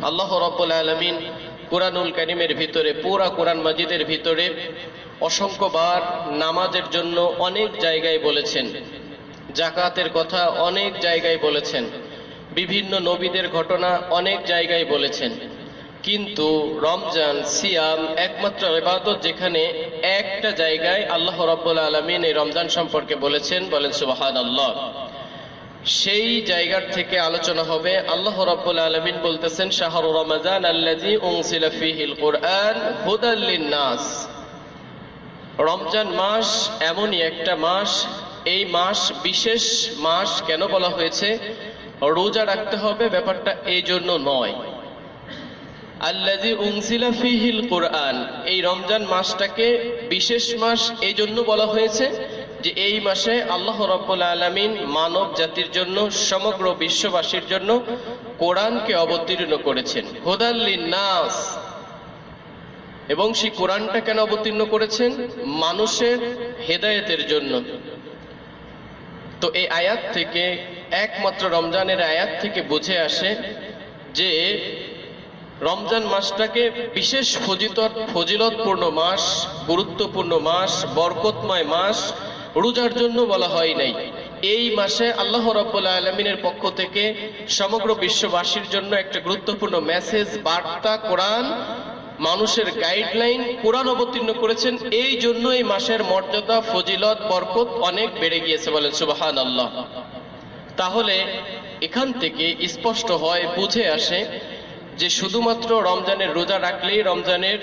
আল্লাহ রাব্বুল আলামিন কুরআনুল কারীমের ভিতরে, পুরা কুরআন মাজিদের ভিতরে অসংখ্যবার নামাজের জন্য অনেক জায়গায় বলেছেন, যাকাতের কথা অনেক জায়গায় বলেছেন, বিভিন্ন নবীদের ঘটনা অনেক জায়গায় বলেছেন। কিন্তু রমজান, সিয়াম একমাত্র ইবাদত যেখানে একটা জায়গায় আল্লাহ রাব্বুল আলামিন এই রমজান সম্পর্কে বলেছেন, বলেন সুবহানাল্লাহ। সেই জায়গার থেকে আলোচনা হবে। আল্লাহ রাব্বুল আলামিন বলতেছেন, শাহরু রমাজান আল্লাযী উনজিলা ফীহিল কুরআন হুদাল লিন-নাস। রমজান মাস এমনই একটা মাস, এই মাস বিশেষ মাস। কেন বলা হয়েছে রোজা রাখতে হবে, ব্যাপারটা এই জন্য নয়। আল্লাযী উনজিলা ফীহিল কুরআন, এই রমজান মাসটাকে বিশেষ মাস এই জন্য বলা হয়েছে যে এই মাসে আল্লাহ রাব্বুল আলামিন মানব জাতির জন্য, সমগ্র বিশ্ববাসীর জন্য কোরআনকে অবতীর্ণ করেছেন, হুদাল লিন-নাস। এবং সেই কোরআনটা কেন অবতীর্ণ করেছেন? মানুষের হেদায়েতের জন্য। তো এই আয়াত থেকে, একমাত্র রমজানের আয়াত থেকে বুঝে আসে যে রমজান মাসটাকে বিশেষ ফজিলতপূর্ণ মাস, গুরুত্বপূর্ণ মাস, বরকতময় মাস রোজার জন্য বলা হয় নাই। এই মাসে আল্লাহ রাব্বুল আলামিনের পক্ষ থেকে সমগ্র বিশ্ববাসীর জন্য একটা গুরুত্বপূর্ণ মেসেজ, বার্তা, কোরআন, মানুষের গাইডলাইন কোরআন অবতীর্ণ করেছেন। এই জন্য এই মাসের মর্যাদা, ফজিলত, বরকত অনেক বেড়ে গিয়েছে, বলেন সুবহানাল্লাহ। তাহলে এখান থেকে স্পষ্ট হয়, বুঝে আসে যে শুধুমাত্র রমজানের রোজা রাখলেই রমজানের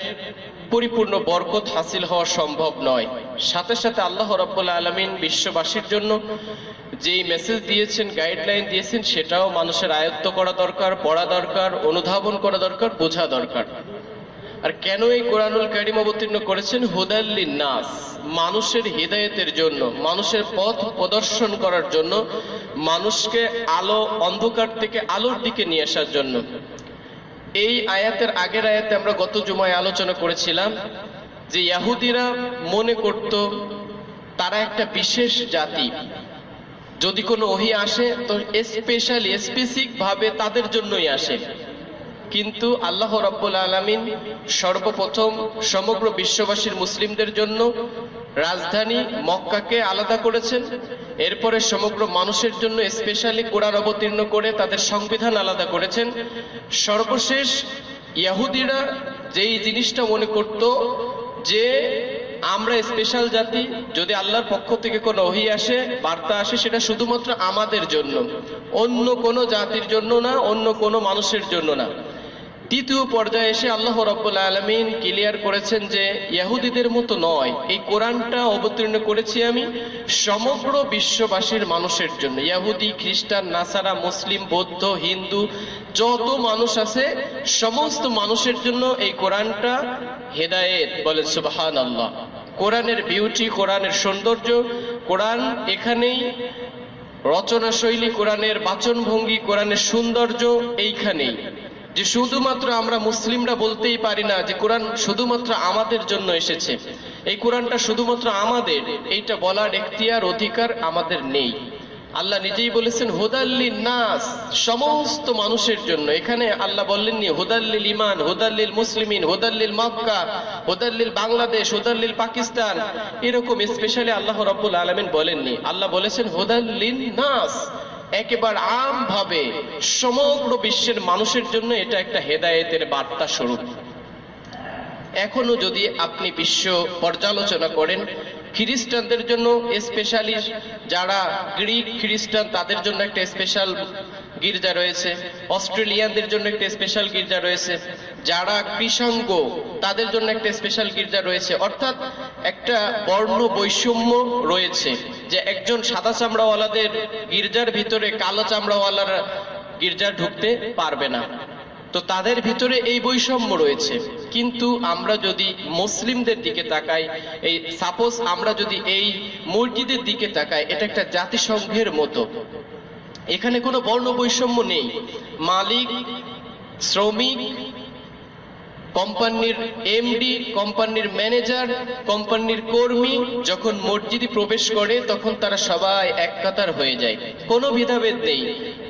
পরিপূর্ণ বরকত হাসিল হওয়া সম্ভব নয়। সাথে সাথে আল্লাহ রাব্বুল আলামিন বিশ্ববাসীর জন্য যেই মেসেজ দিয়েছেন, গাইডলাইন দিয়েছেন, সেটাও মানুষের আয়ত্ত করা দরকার, পড়া দরকার, অনুধাবন করা দরকার, বোঝা দরকার। আর কেন এই কোরআনুল কারীম অবতীর্ণ করেছেন? হুদাল লিন-নাস, মানুষের হিদায়াতের জন্য, মানুষের পথ প্রদর্শন করার জন্য, মানুষকে আলো, অন্ধকার থেকে আলোর দিকে নিয়ে আসার জন্য। এই আয়াতের আগের আয়াতে আমরা গত জুমায় আলোচনা করেছিলাম যে ইহুদিরা মনে করত তারা একটা বিশেষ জাতি, যদি কোনো ওহী আসে তো স্পেশালি, স্পেসিফিক ভাবে তাদের জন্যই আসে। কিন্তু আল্লাহ রাব্বুল আলামিন সর্বপ্রথম সমগ্র বিশ্ববাসীর মুসলিমদের জন্য রাজধানী মক্কাকে আলাদা করেছেন। এরপরে সমগ্র মানুষের জন্য স্পেশালি কোরআন অবতীর্ণ করে তাদের সংবিধান আলাদা করেছেন। সর্বশেষ ইহুদিরা যেই জিনিসটা মনে করত যে আমরা স্পেশাল জাতি, যদি আল্লাহর পক্ষ থেকে কোনো ওহী আসে, বার্তা আসে, সেটা শুধুমাত্র আমাদের জন্য, অন্য কোনো জাতির জন্য না, অন্য কোনো মানুষের জন্য না। তৃতীয় পর্যায়ে এসে আল্লাহ রাব্বুল আলামিন ক্লিয়ার করেছেন যে ইহুদিদের মতো নয়, এই কোরআনটা অবতীর্ণ করেছি আমি সমগ্র বিশ্ববাসীর মানুষের জন্য। ইহুদি, খ্রিস্টান, নাসারা, মুসলিম, বৌদ্ধ, হিন্দু, যত মানুষ আছে সমস্ত মানুষের জন্য এই কোরআনটা হেদায়েত, বলেন সুবহানাল্লাহ। কোরআনের বিউটি, কোরআনের সৌন্দর্য, কোরআন এখানেই, রচনা শৈলী, কোরআনের বাচন ভঙ্গি, কোরআনের সৌন্দর্য এইখানেই। যে শুধুমাত্র আমরা মুসলিমরা বলতেই পারি না যে কোরআন শুধুমাত্র আমাদের জন্য এসেছে, এই কোরআনটা শুধুমাত্র আমাদের, এইটা বলার এখতিয়ার, অধিকার আমাদের নেই। আল্লাহ নিজেই বলেছেন হুদাল লিন-নাস, সমস্ত মানুষের জন্য। এখানে আল্লাহ বললেননি হুদাল লিল ঈমান, হুদাল লিল মুসলিমিন, হুদাল লিল মক্কা, হুদাল লিল বাংলাদেশ, হুদাল লিল পাকিস্তান, এরকম স্পেশালি আল্লাহ রাব্বুল আলামিন বলেননি। আল্লাহ বলেছেন হুদাল লিন-নাস, একেবারে আম ভাবে সমগ্র বিশ্বের মানুষের জন্য এটা একটা হেদায়েতের বার্তা স্বরূপ। এখনো যদি আপনি বিশ্ব পর্যালোচনা করেন, খ্রিস্টানদের জন্য স্পেশালি, যারা গ্রিক খ্রিস্টান তাদের জন্য একটা স্পেশাল গির্জা রয়েছে, অস্ট্রেলিয়ানদের জন্য একটা স্পেশাল গির্জা রয়েছে, যারা কৃষাঙ্গ তাদের জন্য একটা স্পেশাল গির্জা রয়েছে। অর্থাৎ একটা বর্ণ বৈষম্য রয়েছে, যে একজন সাদা চামড়াওয়ালাদের গির্জার ভিতরে কালো চামড়াওয়ালারা গির্জা ঢুকতে পারবে না। তো তাদের ভিতরে এই বৈষম্য রয়েছে। কিন্তু আমরা যদি মুসলিমদের দিকে তাকাই, এই সাপোজ আমরা যদি এই মসজিদের দিকে তাকাই, এটা একটা জাতিসংঘের মতো, এখানে কোনো বর্ণ বৈষম্য নেই। মালিক, শ্রমিক, কোম্পানির এমডি, কোম্পানির ম্যানেজার, কোম্পানির কর্মী যখন মসজিদে প্রবেশ করে তখন তারা সবাই এক কাতার হয়ে যায়, কোনো ভেদাভেদ নেই।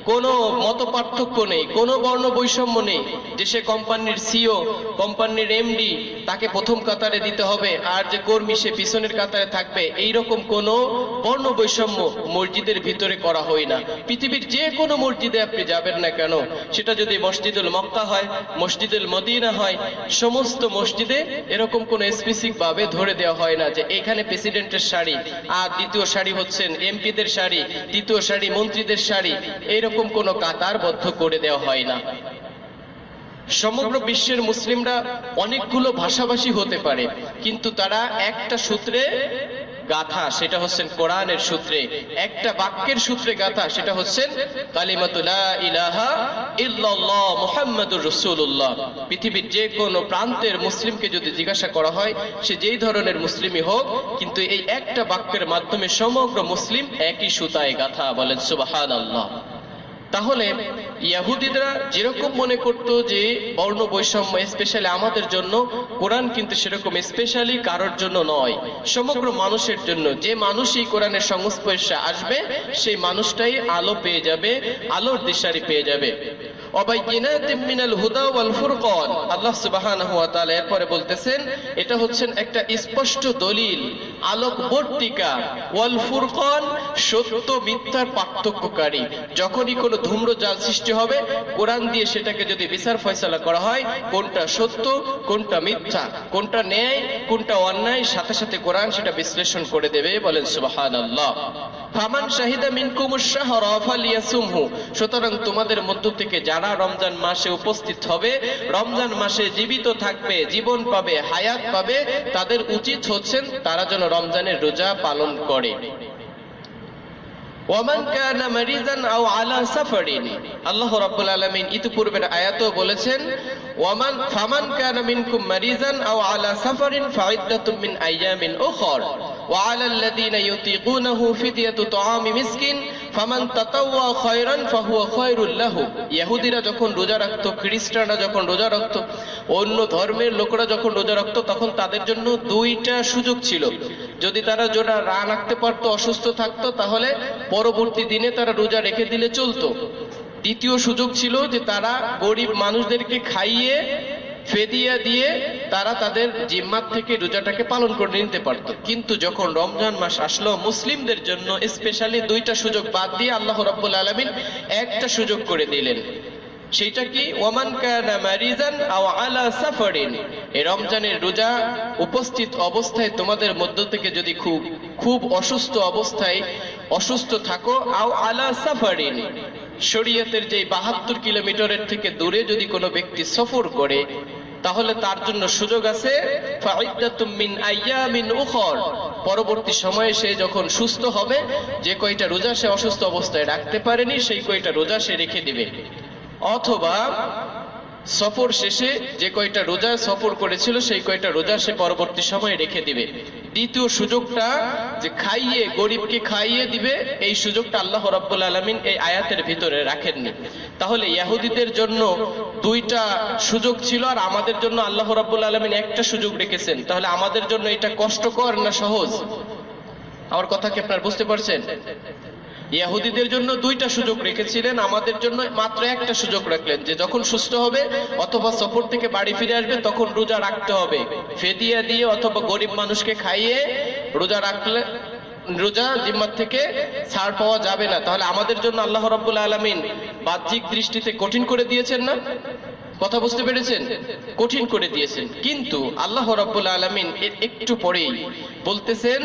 কোনো মত পার্থক্য নেই, কোনো বর্ণ বৈষম্য নেই যে সে কোম্পানির সিও, কোম্পানির এমডি, তাকে প্রথম কাতারে দিতে হবে, আর যে কর্মী সে পিছনের কাতারে থাকবে, এইরকম কোনো বর্ণ বৈষম্য মসজিদের ভিতরে করা হয় না। পৃথিবীর যে কোনো মসজিদে আপনি যাবেন না কেন, সেটা যদি মসজিদুল মক্কা হয়, মসজিদুল মদিনা হয়, সমস্ত মসজিদে এরকম কোনো স্পেসিফিক ভাবে ধরে দেওয়া হয় না যে এখানে প্রেসিডেন্টের শাড়ি, আর দ্বিতীয় শাড়ি হচ্ছেন এমপিদের শাড়ি, তৃতীয় শাড়ি মন্ত্রীদের শাড়ি, এইরকম কোনো কাতারবদ্ধ করে দেওয়া হয় না। সমগ্র বিশ্বের মুসলিমরা অনেকগুলো ভাষাভাষী হতে পারে, কিন্তু তারা একটা সূত্রে গাথা, সেটা হচ্ছেন কোরআনের সূত্রে, একটা বাক্যের সূত্রে গাথা, সেটা হচ্ছেন কালিমাতু লা ইলাহা ইল্লাল্লাহ মুহাম্মাদুর রাসূলুল্লাহ। পৃথিবীর যে কোনো প্রান্তের মুসলিমকে যদি জিজ্ঞাসা করা হয়, সে যেই ধরনের মুসলিমই হোক, কিন্তু এই একটা বাক্যের মাধ্যমে সমগ্র মুসলিম একই সুতায় গাথা। বলেন সুবহানাল্লাহ। তাহলে ইহুদিরা যেরকম মনে করত যে বর্ণ বৈষম্য স্পেশালি আমাদের জন্য, কোরআন কিন্তু সেরকম স্পেশালি কারোর জন্য নয়, সমগ্র মানুষের জন্য। যে মানুষই কোরআনের সংস্পর্শে আসবে সেই মানুষটাই আলো পেয়ে যাবে, আলোর দিশারি পেয়ে যাবে। ওয়াবাইয়িনাতিম মিনাল হুদা ওয়াল ফুরকান, আল্লাহ সুবহানাহু ওয়া তাআলা এরপরে বলতেছেন এটা হচ্ছেন একটা স্পষ্ট দলিল, আলোকবর্তিকা, ওয়াল ফুরকান, সত্য মিথ্যার পার্থক্যকারী। যখনই কোনো ধূম্রজাল সৃষ্টি হবে, কোরআন দিয়ে সেটাকে যদি বিচার ফয়সালা করা হয়, কোনটা সত্য কোনটা মিথ্যা, কোনটা ন্যায় কোনটা অন্যায়, সাথে সাথে কোরআন সেটা বিশ্লেষণ করে দেবে। বলেন সুবহানাল্লাহ। ফামান শাহিদা মিনকুমুশ শাহরা ফালিয়াসুমহু, সুতরাং তোমাদের মধ্য থেকে যারা রমজান মাসে উপস্থিত হবে, রমজান মাসে জীবিত থাকবে, জীবন পাবে, হায়াত পাবে, তাদের উচিত হচ্ছেন তারা যেন রমজানের রোজা পালন করে। ওয়ামান কানা মারিজান আও আলা সাফারিন, আল্লাহ রাব্বুল আলামিন ইতিপূর্বের আয়াতেও বলেছেন ফামান কানা মিনকুম মারিজান আও আলা সাফারিন ফাইদ্দাতুম মিন আইয়ামিন উখর ওয়া আলাল্লাযিনা ইউতিকুনাহু ফিদিয়াতু তুআমি মিসকিন ফামান তাতাওয়া খায়রান ফাহুয়া খায়রুল লাহু। ইহুদিরা যখন রোজা রাখতো, খ্রিস্টানরা যখন রোজা রাখতো, অন্য ধর্মের লোকেরা যখন রোজা রাখতো, তখন তাদের জন্য দুইটা সুযোগ ছিল। যদি তারা রোজা না রাখতে পারতো, অসুস্থ থাকতো, তাহলে পরবর্তী দিনে তারা রোজা রেখে দিলে চলতো। দ্বিতীয় সুযোগ ছিল যে তারা গরিব মানুষদেরকে খাইয়ে ফেদিয়া দিয়ে তারা তাদের জিম্মাত থেকে রোজাটাকে পালন করে নিতে পারত। কিন্তু যখন রমজান মাস আসলো, মুসলিমদের জন্য স্পেশালি দুইটা সুযোগ বাদ দিয়ে আল্লাহ রাব্বুল আলামিন একটা সুযোগ করে দিলেন। সেটা কি? ওয়ামান কানা মারিজান আও আলা সাফারিন, এই রমজানের রোজা উপস্থিত অবস্থায় তোমাদের মধ্য থেকে যদি খুব অসুস্থ অবস্থায় অসুস্থ থাকো, আও আলা সাফারিন, শরীয়তের যে 72 কিলোমিটারের থেকে দূরে যদি কোনো ব্যক্তি সফর করে, তাহলে তার জন্য সুযোগ আছে ফাইদ্দাতুম মিন আইয়ামিন উখর, পরবর্তী সময়ে সে যখন সুস্থ হবে, যে কয়টা রোজা সে অসুস্থ অবস্থায় রাখতে পারেনি, সেই কয়টা রোজা সে রেখে দিবে। অথবা সফর শেষে যে কয়টা রোজা সফর করেছিল, সেই কয়টা রোজা সে পরবর্তী সময়ে রেখে দিবে। দ্বিতীয় সুযোগটা যে খাইয়ে, গরিবকে খাইয়ে দিবে, এই সুযোগটা আল্লাহ রাব্বুল আলামিন এই আয়াতের ভিতরে রাখেননি। তাহলে ইহুদিদের জন্য দুইটা সুযোগ ছিল, আর আমাদের জন্য আল্লাহ রাব্বুল আলামিন একটা সুযোগ রেখেছেন। তাহলে আমাদের জন্য এটা কষ্টকর না সহজ? আমার কথা কি আপনারা বুঝতে পারছেন? ইহুদিদের জন্য দুইটা সুযোগ রেখেছিলেন, আমাদের জন্য মাত্র একটা সুযোগ রাখলেন, যে যখন সুস্থ হবে অথবা সফর থেকে বাড়ি ফিরে আসবে তখন রোজা রাখতে হবে, ফেদিয়া দিয়ে অথবা গরিব মানুষকে খাইয়ে রোজা রাখলে রোজা জিম্মাত থেকে ছাড় পাওয়া যাবে না। তাহলে আমাদের জন্য আল্লাহ রাব্বুল আলামিন বাহ্যিক দৃষ্টিতে কঠিন করে দিয়েছেন না? কথা বুঝতে পেরেছেন? কঠিন করে দিয়েছেন। কিন্তু আল্লাহ রাব্বুল আলামিন এর একটু পরেই বলতেছেন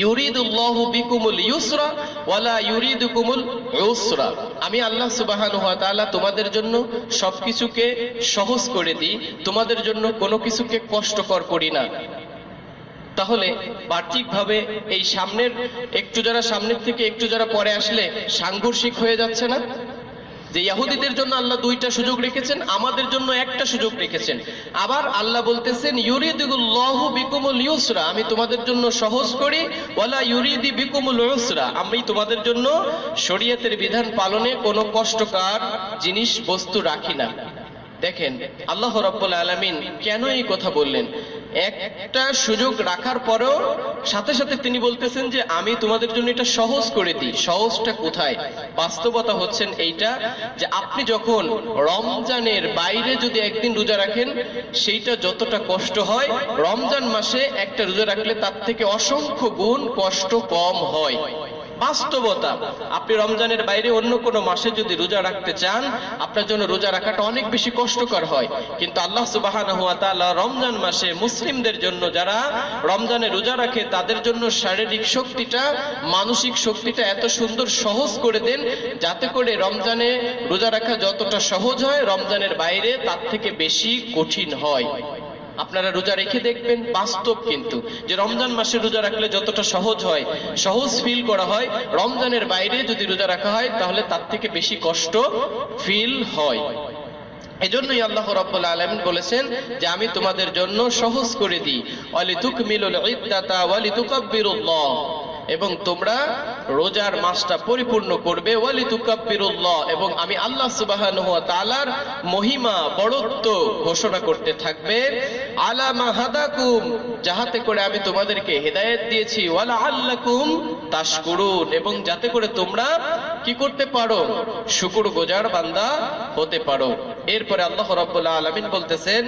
ইউরিদুল্লাহু বিকুমুল ইউসরা ওয়ালা ইউরিদুকুমুল উসরা, আমি আল্লাহ সুবহানাহু ওয়া তাআলা তোমাদের জন্য সবকিছুকে সহজ করে দিই, তোমাদের জন্য কোনো কিছুকে কষ্টকর করি না। তাহলে বাহ্যিকভাবে এই সামনের একটু যারা সামনের থেকে একটু যারা পরে আসলে সাংঘর্ষিক হয়ে যাচ্ছে না? যে ইহুদিদের জন্য আল্লাহ দুইটা সুযোগ রেখেছেন, আমাদের জন্য একটা সুযোগ রেখেছেন। আবার আল্লাহ বলতেছেন ইউরিদুল্লাহু বিকুমুল ইউসরা, আমি তোমাদের জন্য সহজ করি, ওয়ালা ইউরিদি বিকুমুল উসরা, আমি তোমাদের জন্য শরীয়তের বিধান পালনে কোনো কষ্টকর জিনিস বস্তু রাখি না। দেখেন আল্লাহ রাব্বুল আলামিন কেন এই কথা বললেন? একটা সুযোগ রাখার পরেও সাথে সাথে তিনি বলতেছেন যে আমি তোমাদের জন্য এটা সহজ করে দিই। সহজটা কোথায়? বাস্তবতা হচ্ছেন এইটা যে আপনি যখন রমজানের বাইরে যদি একদিন রোজা রাখেন, সেইটা যতটা কষ্ট হয় রমজান মাসে একটা রোজা রাখলে তার থেকে অসংখ্য গুণ কষ্ট কম হয়। বাস্তবতা, আপনি রমজানের বাইরে অন্য কোনো মাসে যদি রোজা রাখতে চান, আপনার জন্য রোজা রাখাটা অনেক বেশি কষ্টকর হয়। কিন্তু আল্লাহ সুবহানাহু ওয়া তাআলা রমজান মাসে মুসলিমদের জন্য, যারা রমজানে রোজা রাখে, তাদের জন্য শারীরিক শক্তিটা, মানসিক শক্তিটা এত সুন্দর সহজ করে দেন, যাতে করে রমজানে রোজা রাখা যতটা সহজ হয়, রমজানের বাইরে তার থেকে বেশি কঠিন হয়। আপনারা রোজা রেখে দেখবেন, বাস্তব কিন্তু, যে রমজান মাসে রোজা রাখলে যতটা সহজ হয়, সহজ ফিল করা হয়, রমজানের বাইরে যদি রোজা রাখা হয় তাহলে তার থেকে বেশি কষ্ট ফিল হয়। এজন্যই আল্লাহ রাব্বুল আলামিন বলেছেন যে আমি তোমাদের জন্য সহজ করে দিই, ওয়ালিতুকমিলুল ইদ্দাতা ওয়ালিতুকাব্বিরুল্লাহ, এবং তোমরা রোজার মাসটা পরিপূর্ণ করবে, ওয়ালিতুকাব্বিরুল্লাহ, এবং আমি আল্লাহ সুবহানাহু ওয়া তাআলার মহিমা বড়ত্ব ঘোষণা করতে থাকবে, আলা মা হাদাকুম, যাহাতে করে আমি তোমাদেরকে হেদায়েত দিয়েছি, ওয়ালাআল্লাকুম তাশকুরুন, এবং যাতে করে তোমরা কি করতে পারো? শুকরগুজার বান্দা হতে পারো। এরপরে আল্লাহ রাব্বুল আলামিন বলতেছেন